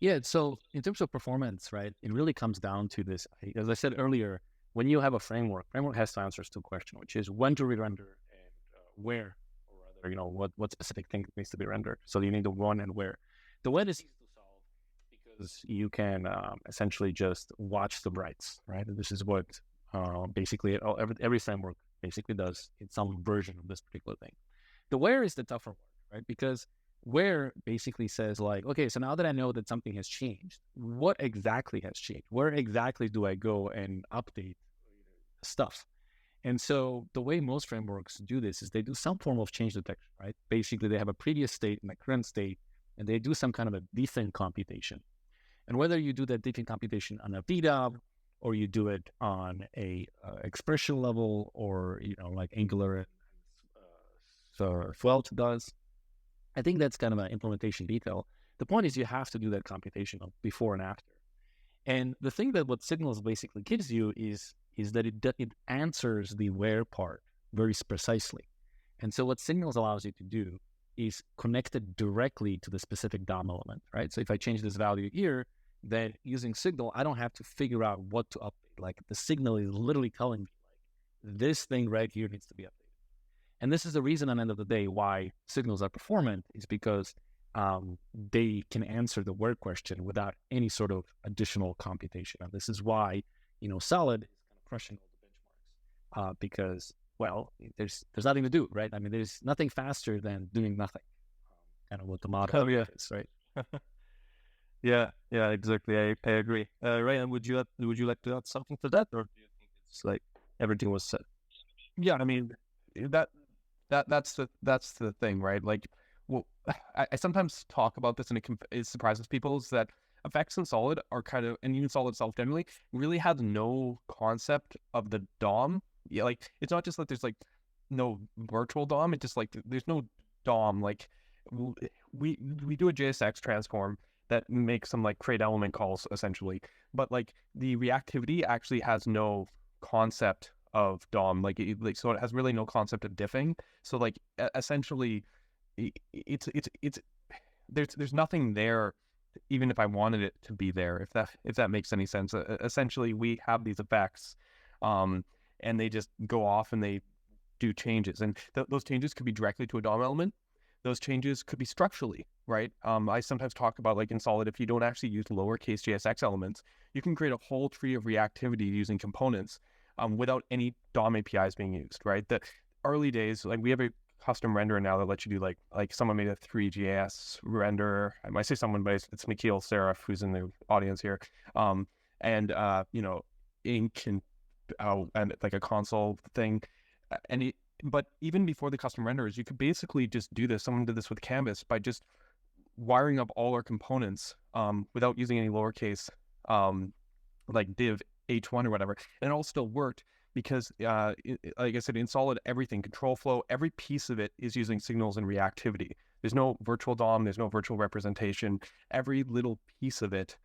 Yeah. So in terms of performance, right, it really comes down to this. As I said earlier, when you have a framework has to answer two questions, which is when to re-render and where, or rather, what specific thing needs to be rendered. So you need the when and where. The when is easy to solve because you can essentially just watch the writes, right? And this is what basically every framework basically does in some version of this particular thing. The where is the tougher one, right? Because where basically says like, okay, so now that I know that something has changed, what exactly has changed? Where exactly do I go and update stuff? And so the way most frameworks do this is they do some form of change detection, right? Basically, they have a previous state and a current state, and they do some kind of a different computation. And whether you do that different computation on a VDOM or you do it on a expression level, or like Angular and Svelte does, I think that's kind of an implementation detail. The point is you have to do that computation of before and after. And the thing that what Signals basically gives you is that it answers the where part very precisely. And so what Signals allows you to do is connect it directly to the specific DOM element, right? So if I change this value here, then using Signal, I don't have to figure out what to update. Like the signal is literally telling me like this thing right here needs to be updated. And this is the reason at the end of the day why Signals are performant is because they can answer the where question without any sort of additional computation. And this is why, Solid is kind of crushing all the benchmarks because, well, there's nothing to do, right? I mean, there's nothing faster than doing nothing. Kind of what the motto Oh yeah, is, right? yeah, exactly. I agree. Ryan, would you like to add something to that, or do you think it's like everything was said? Yeah, I mean that that's the thing, right? Like, well, I sometimes talk about this, and it surprises people, is that effects in Solid are kind of, and even Solid itself generally, really has no concept of the DOM. Yeah, like it's not just that there's like no virtual DOM. It's just like there's no DOM. Like we do a JSX transform that makes some like create element calls essentially, but like the reactivity actually has no concept of DOM. So it has really no concept of diffing. So like essentially, it's there's nothing there, even if I wanted it to be there. If that makes any sense. Essentially, we have these effects, and they just go off and they do changes, and those changes could be directly to a DOM element. Those changes could be structurally, right? I sometimes talk about like in Solid, if you don't actually use lowercase JSX elements, you can create a whole tree of reactivity using components without any DOM APIs being used, right? The early days, like we have a custom renderer now that lets you do like someone made a 3JS render. I might say someone, but it's Nikhil Seraph who's in the audience here. And ink and like a console thing. But even before the custom renderers, you could basically just do this. Someone did this with Canvas by just wiring up all our components without using any lowercase like div h1 or whatever, and it all still worked because like I said, in Solid, everything, control flow, every piece of it is using signals and reactivity. There's no virtual DOM, there's no virtual representation. Every little piece of it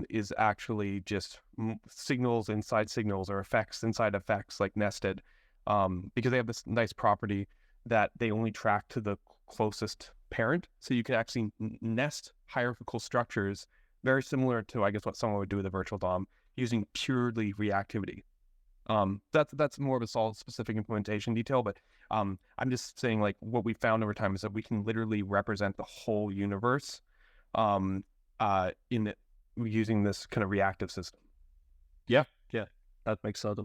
is actually just signals inside signals or effects inside effects, like nested, because they have this nice property that they only track to the closest parent. So you can actually nest hierarchical structures very similar to, I guess, what someone would do with a virtual DOM using purely reactivity. That's more of a Solid specific implementation detail, but I'm just saying like what we found over time is that we can literally represent the whole universe using this kind of reactive system. Yeah, that makes a lot